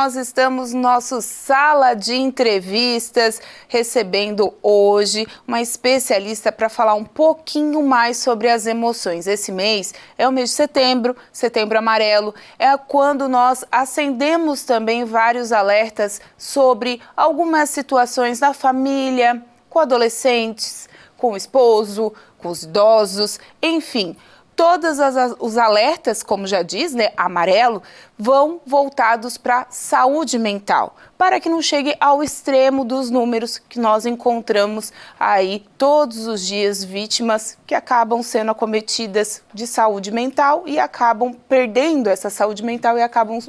nós estamos no nosso Sala de Entrevistas, recebendo hoje uma especialista para falar um pouquinho mais sobre as emoções. Esse mês é o mês de setembro, Setembro Amarelo, é quando nós acendemos também vários alertas sobre algumas situações na família, com adolescentes, com o esposo, com os idosos, enfim. Todos os alertas, como já diz, né, amarelo, vão voltados para saúde mental, para que não chegue ao extremo dos números que nós encontramos aí todos os dias, vítimas que acabam sendo acometidas de saúde mental e acabam perdendo essa saúde mental e acabam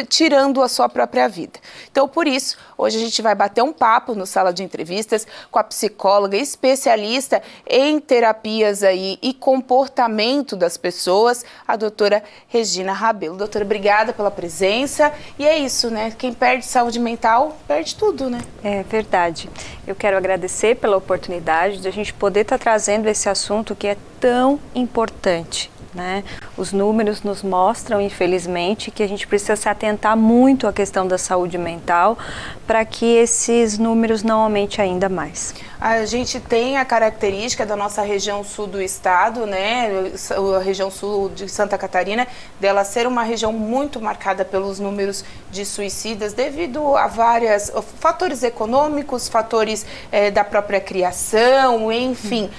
tirando a sua própria vida. Então, por isso, hoje a gente vai bater um papo no Sala de Entrevistas com a psicóloga especialista em terapias aí e comportamento das pessoas, a doutora Regina Rabelo. Doutora, obrigada pela presença. E é isso, né? Quem perde saúde mental, perde tudo, né? É verdade. Eu quero agradecer pela oportunidade de a gente poder estar trazendo esse assunto que é tão importante, né? Os números nos mostram, infelizmente, que a gente precisa se atentar muito à questão da saúde mental para que esses números não aumentem ainda mais. A gente tem a característica da nossa região sul do estado, né, a região sul de Santa Catarina, dela ser uma região muito marcada pelos números de suicidas devido a vários fatores econômicos, fatores da própria criação, enfim.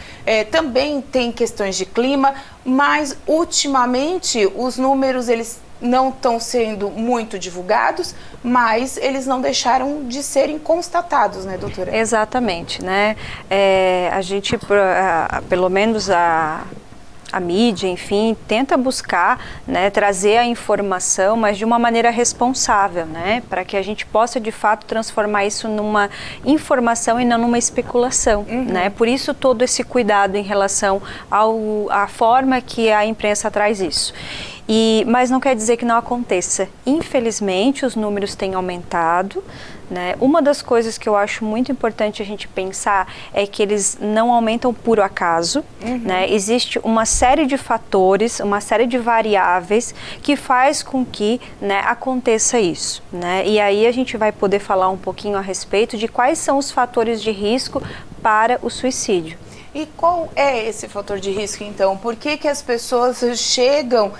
Também tem questões de clima, mas ultimamente os números eles não estão sendo muito divulgados, mas eles não deixaram de serem constatados, né, doutora? Exatamente, né? A gente, pelo menos a mídia, enfim, tenta buscar, né, trazer a informação, mas de uma maneira responsável, né, para que a gente possa de fato transformar isso numa informação e não numa especulação, né? Por isso todo esse cuidado em relação à forma que a imprensa traz isso. Mas não quer dizer que não aconteça. Infelizmente, os números têm aumentado, né? Uma das coisas que eu acho muito importante a gente pensar é que eles não aumentam por acaso, né? Existe uma série de fatores, uma série de variáveis que faz com que, né, aconteça isso, né? E aí a gente vai poder falar um pouquinho a respeito de quais são os fatores de risco para o suicídio. E qual é esse fator de risco, então? Por que as pessoas chegam,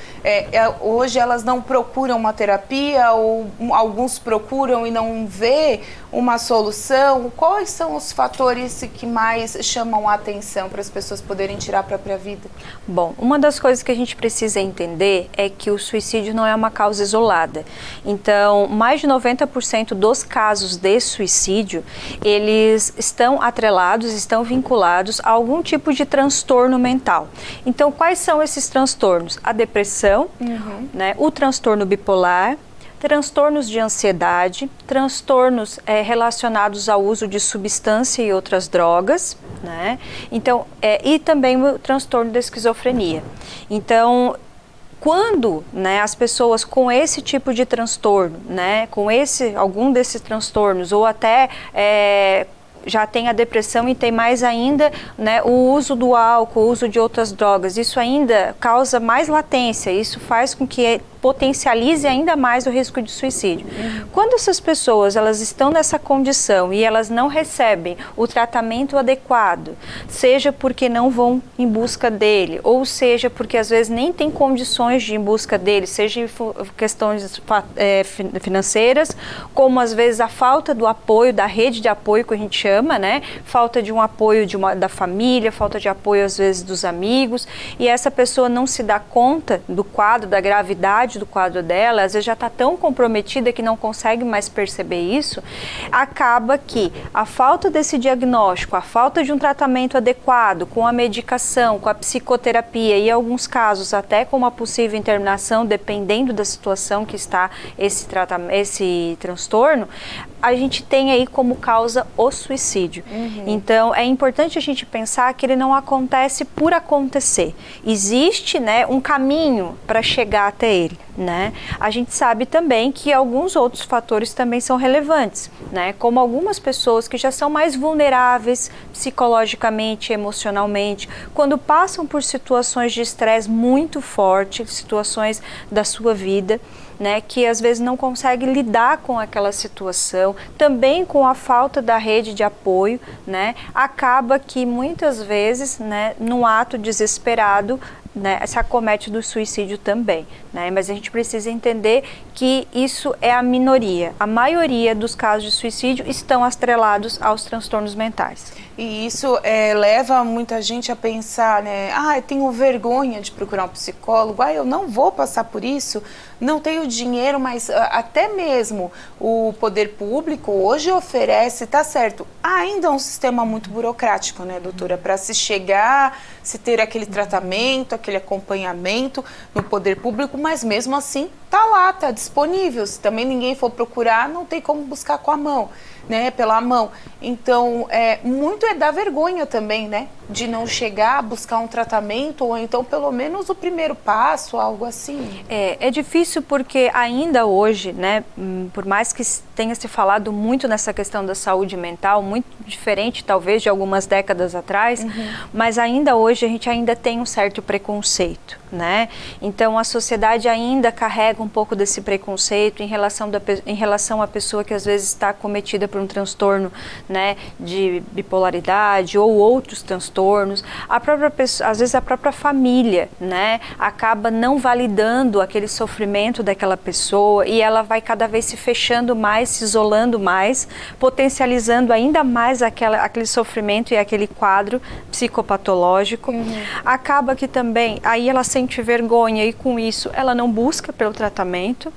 hoje elas não procuram uma terapia, ou alguns procuram e não vê uma solução? Quais são os fatores que mais chamam a atenção para as pessoas poderem tirar a própria vida? Bom, uma das coisas que a gente precisa entender é que o suicídio não é uma causa isolada. Então, mais de 90% dos casos de suicídio, eles estão atrelados, estão vinculados a algum tipo de transtorno mental. Então, quais são esses transtornos? A depressão, né, o transtorno bipolar, transtornos de ansiedade, transtornos relacionados ao uso de substância e outras drogas, né? Então, e também o transtorno da esquizofrenia. Então, quando, né, as pessoas com esse tipo de transtorno, né, com algum desses transtornos, ou até já tem a depressão e tem mais ainda, né, o uso do álcool, o uso de outras drogas, isso ainda causa mais latência, isso faz com que potencialize ainda mais o risco de suicídio. Quando essas pessoas elas estão nessa condição e elas não recebem o tratamento adequado, seja porque não vão em busca dele, ou seja porque às vezes nem tem condições de ir em busca dele, seja em questões financeiras, como às vezes a falta do apoio, da rede de apoio que a gente chama, né? Falta de um apoio da família, falta de apoio às vezes dos amigos, e essa pessoa não se dá conta do quadro, da gravidade do quadro dela, às vezes já está tão comprometida que não consegue mais perceber isso, acaba que a falta desse diagnóstico, a falta de um tratamento adequado, com a medicação, com a psicoterapia e em alguns casos até com uma possível internação, dependendo da situação que está esse transtorno, a gente tem aí como causa o suicídio. Então, é importante a gente pensar que ele não acontece por acontecer. Existe, né, um caminho para chegar até ele, né? A gente sabe também que alguns outros fatores também são relevantes, né? Como algumas pessoas que já são mais vulneráveis psicologicamente, emocionalmente, quando passam por situações de estresse muito forte, situações da sua vida, né, que às vezes não consegue lidar com aquela situação, também com a falta da rede de apoio, né, acaba que muitas vezes, né, num ato desesperado, né, se acomete do suicídio também, né? Mas a gente precisa entender que isso é a minoria. A maioria dos casos de suicídio estão atrelados aos transtornos mentais. E isso leva muita gente a pensar, né? Eu tenho vergonha de procurar um psicólogo, eu não vou passar por isso, não tenho dinheiro, mas até mesmo o poder público hoje oferece, tá certo, ainda é um sistema muito burocrático, né, doutora? Para se chegar, se ter aquele tratamento, aquele acompanhamento no poder público, mas mesmo assim tá lá, tá disponível. Se também ninguém for procurar, não tem como buscar com a mão, né, pela mão. Então, muito da vergonha também, né, de não chegar a buscar um tratamento, ou então pelo menos o primeiro passo, algo assim. É difícil porque ainda hoje, né, por mais que tenha se falado muito nessa questão da saúde mental, muito diferente talvez de algumas décadas atrás, mas ainda hoje a gente ainda tem um certo preconceito, né? Então a sociedade ainda carrega um pouco desse preconceito em relação à pessoa que às vezes está acometida por um transtorno, né, de bipolaridade ou outros transtornos. A própria pessoa, às vezes a própria família, né, acaba não validando aquele sofrimento daquela pessoa e ela vai cada vez se fechando mais, se isolando mais, potencializando ainda mais aquele sofrimento e aquele quadro psicopatológico. Acaba que também, aí ela sente vergonha e com isso ela não busca pelo tratamento.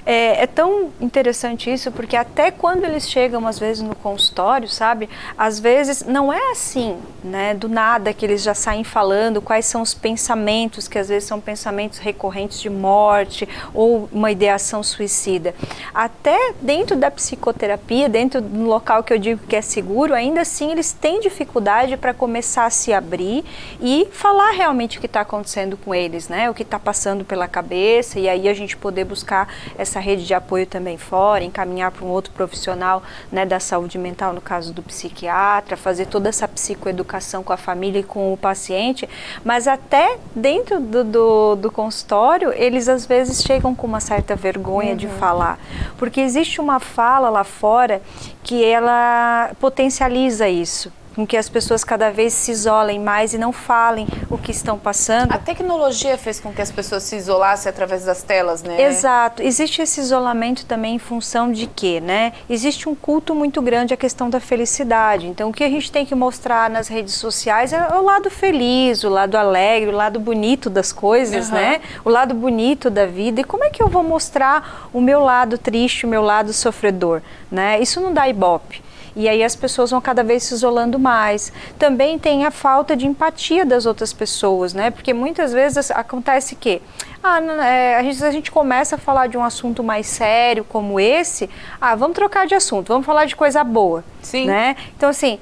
É tão interessante isso, porque até quando eles chegam às vezes no consultório, sabe, às vezes não é assim, né, do nada que eles já saem falando quais são os pensamentos, que às vezes são pensamentos recorrentes de morte ou uma ideação suicida. Até dentro da psicoterapia, dentro do local que eu digo que é seguro, ainda assim eles têm dificuldade para começar a se abrir e falar realmente o que está acontecendo com eles, né, o que está passando pela cabeça, e aí a gente poder buscar essa rede de apoio também fora, encaminhar para um outro profissional, né, da saúde mental, no caso do psiquiatra, fazer toda essa psicoeducação com a família e com o paciente, mas até dentro do consultório, eles às vezes chegam com uma certa vergonha de falar, porque existe uma fala lá fora que ela potencializa isso, com que as pessoas cada vez se isolem mais e não falem o que estão passando. A tecnologia fez com que as pessoas se isolassem através das telas, né? Exato. Existe esse isolamento também em função de quê, né? Existe um culto muito grande à questão da felicidade. Então, o que a gente tem que mostrar nas redes sociais é o lado feliz, o lado alegre, o lado bonito das coisas, né? O lado bonito da vida. E como é que eu vou mostrar o meu lado triste, o meu lado sofredor, né? Isso não dá ibope. E aí as pessoas vão cada vez se isolando mais. Também tem a falta de empatia das outras pessoas, né? Porque muitas vezes acontece que a gente começa a falar de um assunto mais sério como esse, vamos trocar de assunto, vamos falar de coisa boa. Sim. Né? Então assim,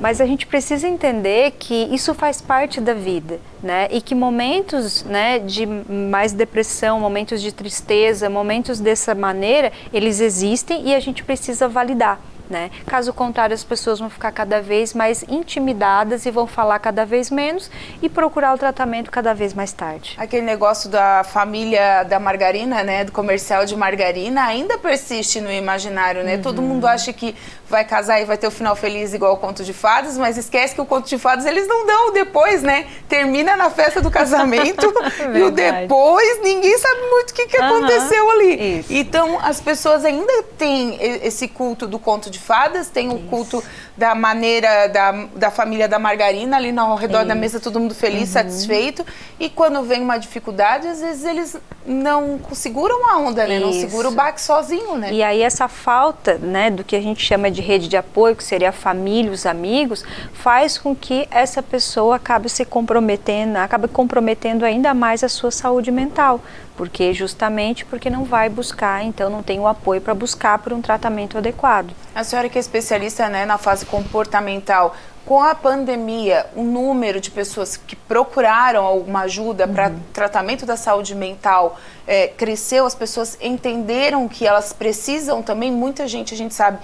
mas a gente precisa entender que isso faz parte da vida, né? E que momentos, né, de mais depressão, momentos de tristeza, momentos dessa maneira, eles existem e a gente precisa validar. Né? Caso contrário, as pessoas vão ficar cada vez mais intimidadas e vão falar cada vez menos e procurar o tratamento cada vez mais tarde. Aquele negócio da família da margarina, né, do comercial de margarina, ainda persiste no imaginário, né? Todo mundo acha que vai casar e vai ter o final feliz igual o Conto de Fadas, mas esquece que o Conto de Fadas eles não dão depois, né? Termina na festa do casamento e o depois ninguém sabe muito o que aconteceu ali. Isso. Então as pessoas ainda têm esse culto do Conto de Fadas, tem o culto da maneira da família da margarina ali ao redor da mesa, todo mundo feliz, satisfeito, e quando vem uma dificuldade, às vezes eles não seguram a onda, né? Não seguram o baque sozinho, né? E aí essa falta, né, do que a gente chama de rede de apoio, que seria a família, os amigos, faz com que essa pessoa acabe comprometendo ainda mais a sua saúde mental, justamente porque não vai buscar, então não tem o apoio para buscar por um tratamento adequado. A senhora que é especialista, né, na fase comportamental, com a pandemia, o número de pessoas que procuraram alguma ajuda para tratamento da saúde mental cresceu, as pessoas entenderam que elas precisam também, muita gente, a gente sabe,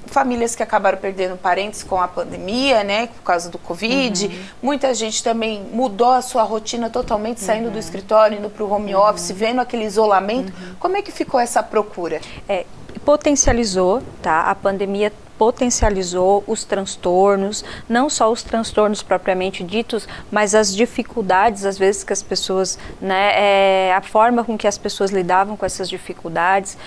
famílias que acabaram perdendo parentes com a pandemia, né, por causa do Covid. Muita gente também mudou a sua rotina totalmente, saindo do escritório, indo para o home office, vendo aquele isolamento. Como é que ficou essa procura? Potencializou, tá? A pandemia potencializou os transtornos, não só os transtornos propriamente ditos, mas as dificuldades, às vezes, que as pessoas, né, a forma com que as pessoas lidavam com essas dificuldades.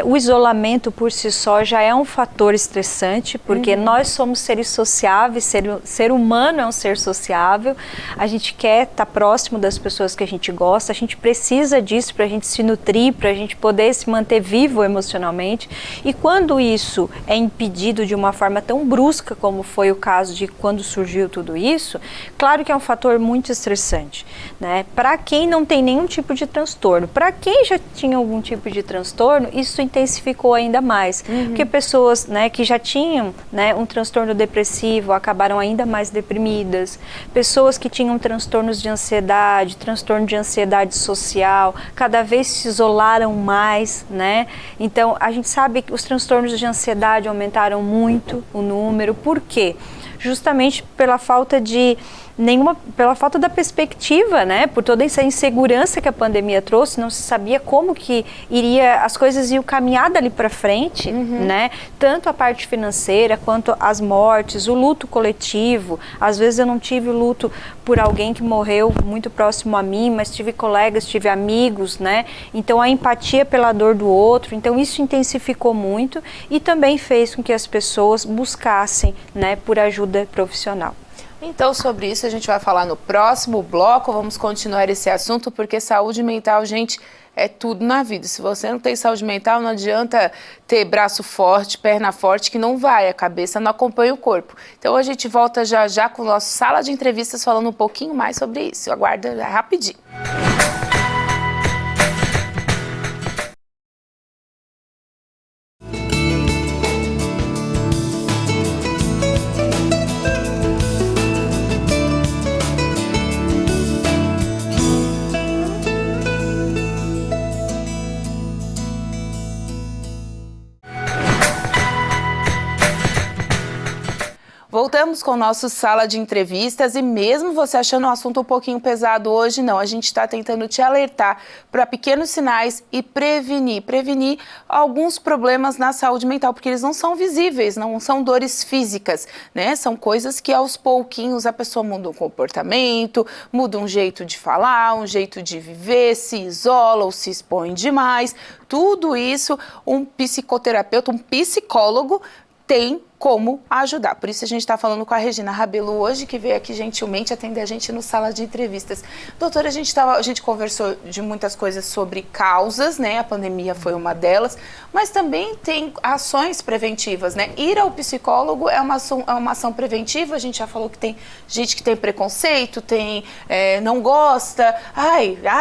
O isolamento por si só já é um fator estressante, porque nós somos seres sociáveis, ser humano é um ser sociável, a gente quer estar próximo das pessoas que a gente gosta, a gente precisa disso para a gente se nutrir, para a gente poder se manter vivo emocionalmente, e quando isso é impedido de uma forma tão brusca como foi o caso de quando surgiu tudo isso, claro que é um fator muito estressante, né? Para quem não tem nenhum tipo de transtorno, para quem já tinha algum tipo de transtorno, isso intensificou ainda mais, porque pessoas, né, que já tinham, né, um transtorno depressivo acabaram ainda mais deprimidas, pessoas que tinham transtornos de ansiedade, transtorno de ansiedade social, cada vez se isolaram mais, né? Então a gente sabe que os transtornos de ansiedade aumentaram muito o número. Por quê? Justamente pela falta da perspectiva, né? Por toda essa insegurança que a pandemia trouxe, não se sabia como que as coisas iam caminhar dali para frente, né? Tanto a parte financeira quanto as mortes, o luto coletivo. Às vezes eu não tive luto por alguém que morreu muito próximo a mim, mas tive colegas, tive amigos, né? Então a empatia pela dor do outro, então isso intensificou muito e também fez com que as pessoas buscassem, né, por ajuda profissional. Então, sobre isso a gente vai falar no próximo bloco. Vamos continuar esse assunto, porque saúde mental, gente, é tudo na vida. Se você não tem saúde mental, não adianta ter braço forte, perna forte, que não vai, a cabeça não acompanha o corpo. Então a gente volta já já com o nosso Sala de Entrevistas falando um pouquinho mais sobre isso. Aguarda rapidinho. Voltamos com o nosso Sala de Entrevistas e mesmo você achando o assunto um pouquinho pesado hoje, não, a gente está tentando te alertar para pequenos sinais e prevenir alguns problemas na saúde mental, porque eles não são visíveis, não são dores físicas, né? São coisas que aos pouquinhos a pessoa muda um comportamento, muda um jeito de falar, um jeito de viver, se isola ou se expõe demais. Tudo isso um psicoterapeuta, um psicólogo tem como ajudar. Por isso a gente está falando com a Regina Rabelo hoje, que veio aqui gentilmente atender a gente no Sala de Entrevistas. Doutora, a gente conversou de muitas coisas sobre causas, né? A pandemia foi uma delas, mas também tem ações preventivas, né? Ir ao psicólogo é uma ação preventiva. A gente já falou que tem gente que tem preconceito, não gosta.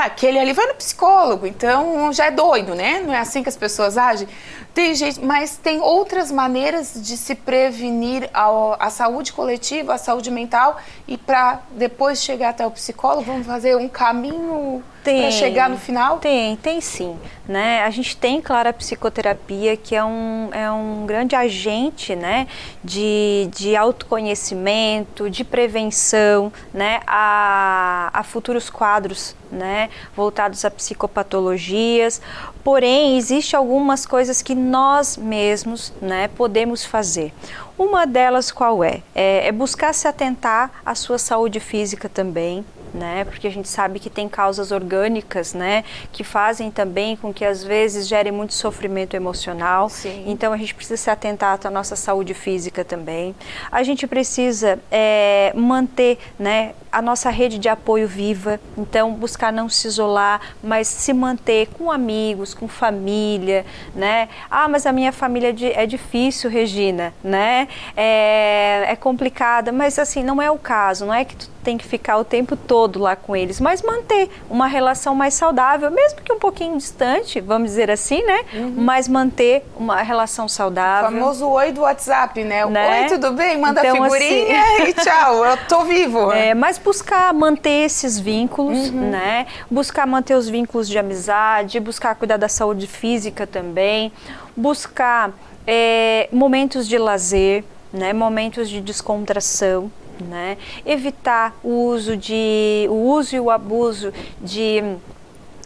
Aquele ali vai no psicólogo, então já é doido, né? Não é assim que as pessoas agem? Tem gente, mas tem outras maneiras de se prevenir a saúde coletiva, a saúde mental, e para depois chegar até o psicólogo, vamos fazer um caminho para chegar no final? Tem sim, né? A gente tem, claro, a psicoterapia, que é um grande agente, né, de autoconhecimento, de prevenção, né, a futuros quadros, né, voltados a psicopatologias. Porém, existem algumas coisas que nós mesmos, né, podemos fazer. Uma delas qual é? É buscar se atentar à sua saúde física também, né? Porque a gente sabe que tem causas orgânicas, né, que fazem também com que às vezes gere muito sofrimento emocional. Sim. Então a gente precisa se atentar à nossa saúde física também. A gente precisa manter, né, a nossa rede de apoio viva, então buscar não se isolar, mas se manter com amigos, com família, né? Mas a minha família é difícil, Regina, né? É complicada, mas assim, não é o caso, não é que tu tem que ficar o tempo todo lá com eles, mas manter uma relação mais saudável, mesmo que um pouquinho distante, vamos dizer assim, né? Mas manter uma relação saudável. O famoso oi do WhatsApp, né? Oi, tudo bem? Manda então, figurinha assim, e tchau, eu tô vivo. Mas buscar manter esses vínculos, né? Buscar manter os vínculos de amizade, buscar cuidar da saúde física também, buscar momentos de lazer, né, momentos de descontração, né, evitar o uso e o abuso de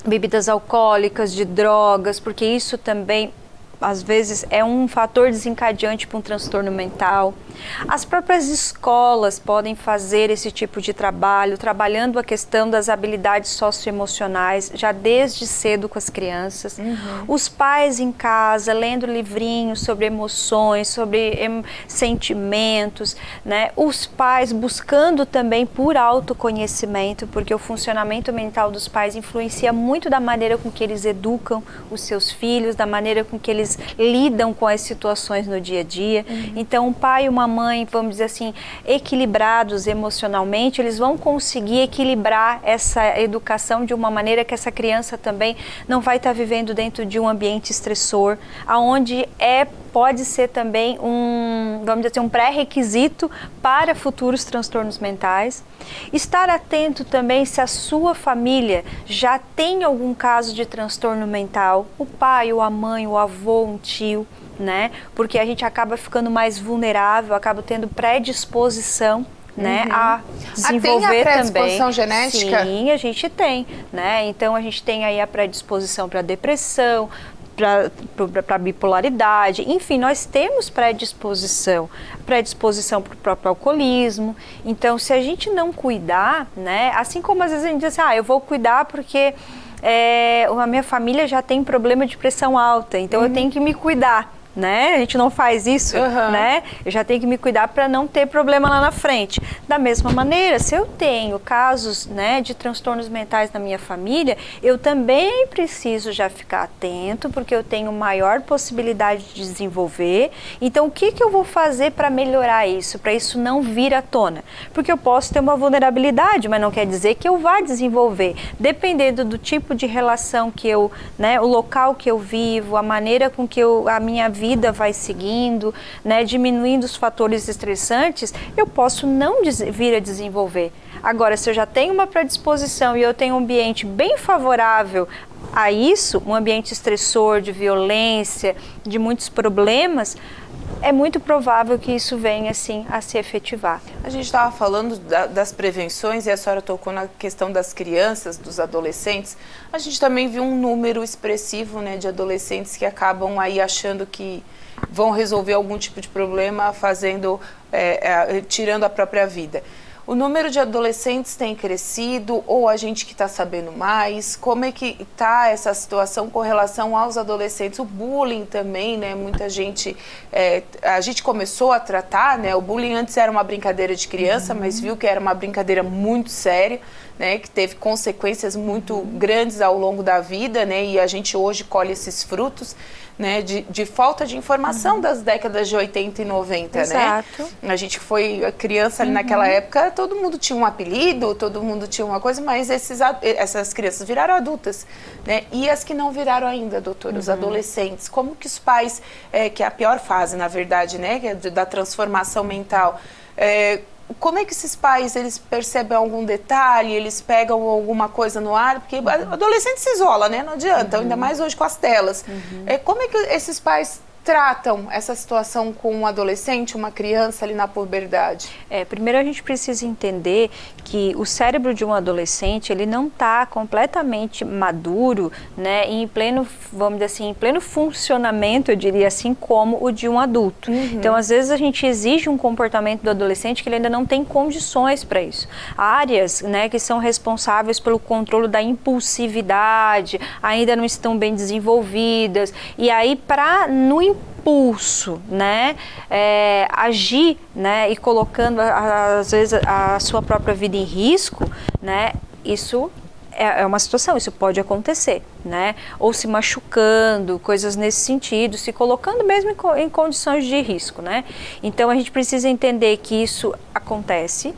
bebidas alcoólicas, de drogas, porque isso também às vezes é um fator desencadeante para um transtorno mental. As próprias escolas podem fazer esse tipo de trabalho, trabalhando a questão das habilidades socioemocionais já desde cedo com as crianças. Os pais em casa, lendo livrinhos sobre emoções, sobre sentimentos, né? Os pais buscando também por autoconhecimento, porque o funcionamento mental dos pais influencia muito da maneira com que eles educam os seus filhos, da maneira com que eles lidam com as situações no dia a dia. Então, um pai e uma mãe, vamos dizer assim, equilibrados emocionalmente, eles vão conseguir equilibrar essa educação de uma maneira que essa criança também não vai estar vivendo dentro de um ambiente estressor, aonde pode ser também vamos dizer assim, um pré-requisito para futuros transtornos mentais. Estar atento também se a sua família já tem algum caso de transtorno mental, o pai, ou a mãe, o avô, um tio, né? Porque a gente acaba ficando mais vulnerável, acaba tendo predisposição, né, a desenvolver tem a predisposição também. Genética? Sim, a gente tem, né? Então a gente tem aí a predisposição para depressão, para bipolaridade, enfim, nós temos predisposição para o próprio alcoolismo. Então, se a gente não cuidar, né, assim como às vezes a gente diz assim, eu vou cuidar porque a minha família já tem problema de pressão alta, então eu tenho que me cuidar. Né? A gente não faz isso, né? Eu já tenho que me cuidar para não ter problema lá na frente. Da mesma maneira, se eu tenho casos, né, de transtornos mentais na minha família, eu também preciso já ficar atento, porque eu tenho maior possibilidade de desenvolver. Então, o que eu vou fazer para melhorar isso, para isso não vir à tona? Porque eu posso ter uma vulnerabilidade, mas não quer dizer que eu vá desenvolver. Dependendo do tipo de relação que eu, né, o local que eu vivo, a maneira com que a minha vida vai seguindo, né, diminuindo os fatores estressantes, eu posso não vir a desenvolver. Agora, se eu já tenho uma predisposição e eu tenho um ambiente bem favorável a isso, um ambiente estressor, de violência, de muitos problemas, é muito provável que isso venha, assim, a se efetivar. A gente estava falando das prevenções e a senhora tocou na questão das crianças, dos adolescentes. A gente também viu um número expressivo, né, de adolescentes que acabam aí achando que vão resolver algum tipo de problema tirando a própria vida. O número de adolescentes tem crescido ou a gente que está sabendo mais? Como é que está essa situação com relação aos adolescentes? O bullying também, né? Muita gente... a gente começou a tratar, né? O bullying antes era uma brincadeira de criança, mas viu que era uma brincadeira muito séria, né? Que teve consequências muito grandes ao longo da vida, né? E a gente hoje colhe esses frutos, né, de falta de informação das décadas de 80 e 90, Exato. né? A gente foi criança ali naquela época, todo mundo tinha um apelido, todo mundo tinha uma coisa, mas essas crianças viraram adultas, né? E as que não viraram ainda, doutora, os adolescentes, como que os pais, que é a pior fase, na verdade, né, que é da transformação mental, como é que esses pais, eles percebem algum detalhe, eles pegam alguma coisa no ar? Porque adolescente se isola, né? Não adianta, ainda mais hoje com as telas. Como é que esses pais tratam essa situação com um adolescente, uma criança ali na puberdade? Primeiro a gente precisa entender que o cérebro de um adolescente, ele não está completamente maduro, né, em pleno, vamos dizer assim, em pleno funcionamento, eu diria assim, como o de um adulto. Então, às vezes a gente exige um comportamento do adolescente que ele ainda não tem condições para isso. Áreas, né, que são responsáveis pelo controle da impulsividade ainda não estão bem desenvolvidas, e aí no impulso, né, agir, né, e colocando às vezes a sua própria vida em risco, né, isso é uma situação, isso pode acontecer, né, ou se machucando, coisas nesse sentido, se colocando mesmo em condições de risco, né. Então a gente precisa entender que isso acontece,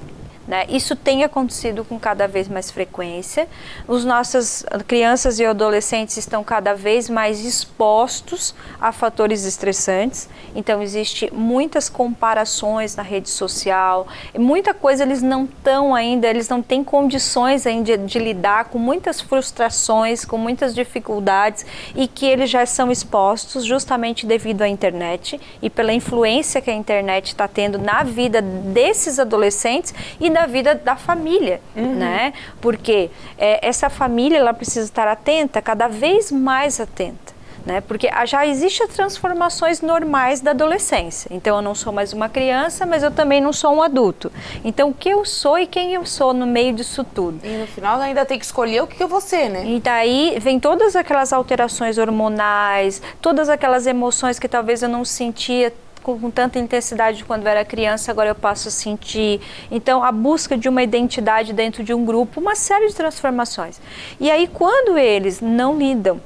né? Isso tem acontecido com cada vez mais frequência. Os nossas crianças e adolescentes estão cada vez mais expostos a fatores estressantes. Então, existe muitas comparações na rede social, muita coisa eles não estão ainda, eles não têm condições ainda de lidar com muitas frustrações, com muitas dificuldades, e que eles já são expostos justamente devido à internet e pela influência que a internet está tendo na vida desses adolescentes e na vida da família, né? Porque essa família, ela precisa estar atenta, cada vez mais atenta, né? Porque já existem as transformações normais da adolescência. Então, eu não sou mais uma criança, mas eu também não sou um adulto. Então, o que eu sou e quem eu sou no meio disso tudo? E no final ainda tem que escolher o que eu vou ser, né? E daí vem todas aquelas alterações hormonais, todas aquelas emoções que talvez eu não sentia com tanta intensidade quando eu era criança, agora eu passo a sentir. Então, a busca de uma identidade dentro de um grupo, uma série de transformações. E aí, quando eles não lidam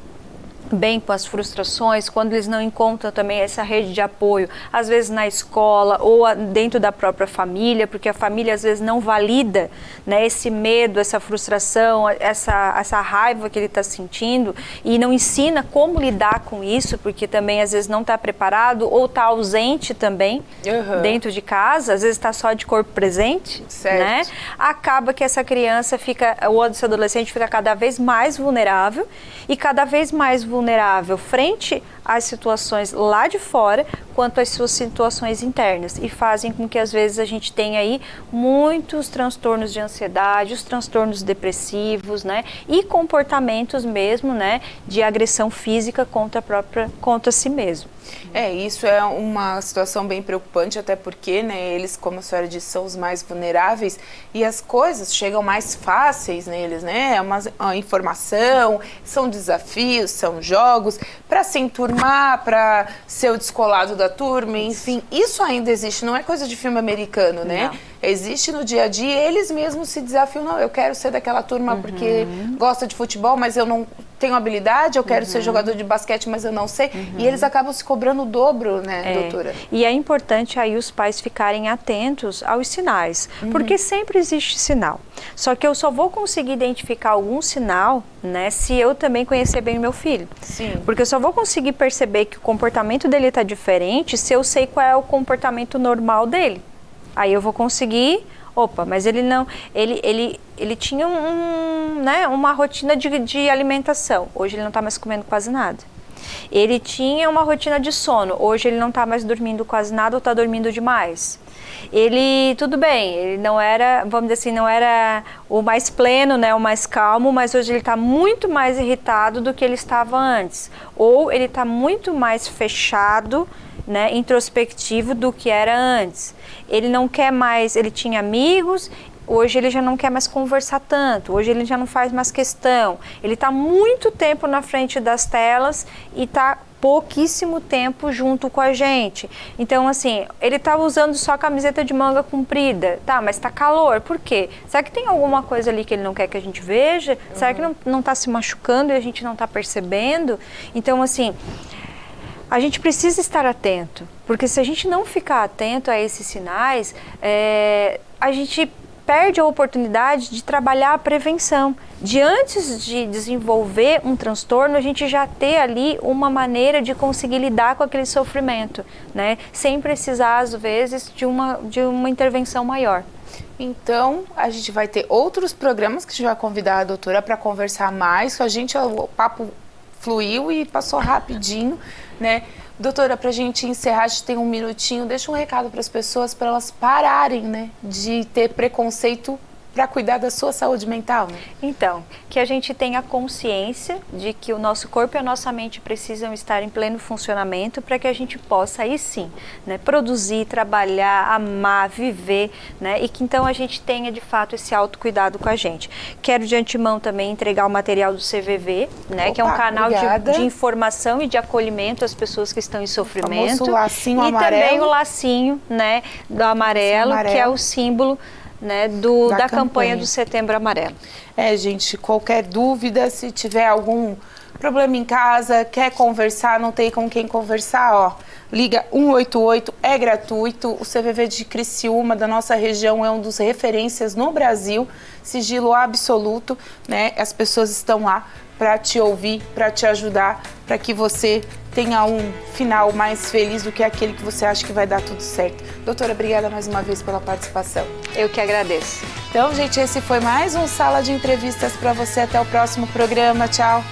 bem com as frustrações, quando eles não encontram também essa rede de apoio, às vezes na escola ou dentro da própria família, porque a família às vezes não valida, né, esse medo, essa frustração, essa raiva que ele está sentindo, e não ensina como lidar com isso, porque também às vezes não está preparado ou está ausente também dentro de casa, às vezes está só de corpo presente, né? Acaba que essa criança ou esse adolescente fica cada vez mais vulnerável, e cada vez mais vulnerável frente às situações lá de fora, quanto às suas situações internas, e fazem com que às vezes a gente tenha aí muitos transtornos de ansiedade, os transtornos depressivos, né, e comportamentos mesmo, né, de agressão física contra si mesmo. Isso é uma situação bem preocupante, até porque, né, eles, como a senhora disse, são os mais vulneráveis e as coisas chegam mais fáceis neles, né? É uma informação, são desafios, são jogos, para se enturmar, para ser o descolado da turma, enfim, isso ainda existe, não é coisa de filme americano, né? Não. Existe no dia a dia, eles mesmos se desafiam, não, eu quero ser daquela turma porque gosta de futebol, mas eu não tenho habilidade, eu quero ser jogador de basquete, mas eu não sei, e eles acabam se cobrando o dobro, né, doutora? E é importante aí os pais ficarem atentos aos sinais, porque sempre existe sinal, só que eu só vou conseguir identificar algum sinal, né, se eu também conhecer bem o meu filho. Sim. Porque eu só vou conseguir perceber que o comportamento dele está diferente se eu sei qual é o comportamento normal dele. Aí eu vou conseguir, mas ele não, ele tinha uma rotina de alimentação, hoje ele não está mais comendo quase nada. Ele tinha uma rotina de sono, hoje ele não está mais dormindo quase nada ou está dormindo demais. Tudo bem, ele não era, vamos dizer assim, não era o mais pleno, né, o mais calmo, mas hoje ele está muito mais irritado do que ele estava antes. Ou ele está muito mais fechado, né, introspectivo do que era antes. Ele não quer mais, ele tinha amigos, hoje ele já não quer mais conversar tanto, hoje ele já não faz mais questão. Ele está muito tempo na frente das telas e está pouquíssimo tempo junto com a gente. Então, assim, ele tá usando só camiseta de manga comprida. Tá, mas tá calor. Por quê? Será que tem alguma coisa ali que ele não quer que a gente veja? Será que não tá se machucando e a gente não tá percebendo? Então, assim, a gente precisa estar atento, porque se a gente não ficar atento a esses sinais, a gente perde a oportunidade de trabalhar a prevenção, de antes de desenvolver um transtorno, a gente já ter ali uma maneira de conseguir lidar com aquele sofrimento, né? Sem precisar, às vezes, de uma intervenção maior. Então, a gente vai ter outros programas que a gente vai convidar a doutora para conversar mais com a gente. O papo fluiu e passou rapidinho, né? Doutora, para a gente encerrar, a gente tem um minutinho, deixa um recado para as pessoas, para elas pararem, né, de ter preconceito para cuidar da sua saúde mental, né? Então, que a gente tenha consciência de que o nosso corpo e a nossa mente precisam estar em pleno funcionamento para que a gente possa, aí sim, né, produzir, trabalhar, amar, viver, né, e que então a gente tenha de fato esse autocuidado com a gente. Quero de antemão também entregar o material do CVV, né, Opa, que é um canal de informação e de acolhimento às pessoas que estão em sofrimento. O lacinho e amarelo. Também o lacinho, né, do amarelo, que é o símbolo, né, da campanha do Setembro Amarelo. Gente, qualquer dúvida, se tiver algum problema em casa, quer conversar, não tem com quem conversar, ó, liga 188, é gratuito. O CVV de Criciúma, da nossa região, é um dos referências no Brasil, sigilo absoluto, né? As pessoas estão lá para te ouvir, para te ajudar, para que você tenha um final mais feliz do que aquele que você acha que vai dar tudo certo. Doutora, obrigada mais uma vez pela participação. Eu que agradeço. Então, gente, esse foi mais um Sala de Entrevistas para você. Até o próximo programa. Tchau.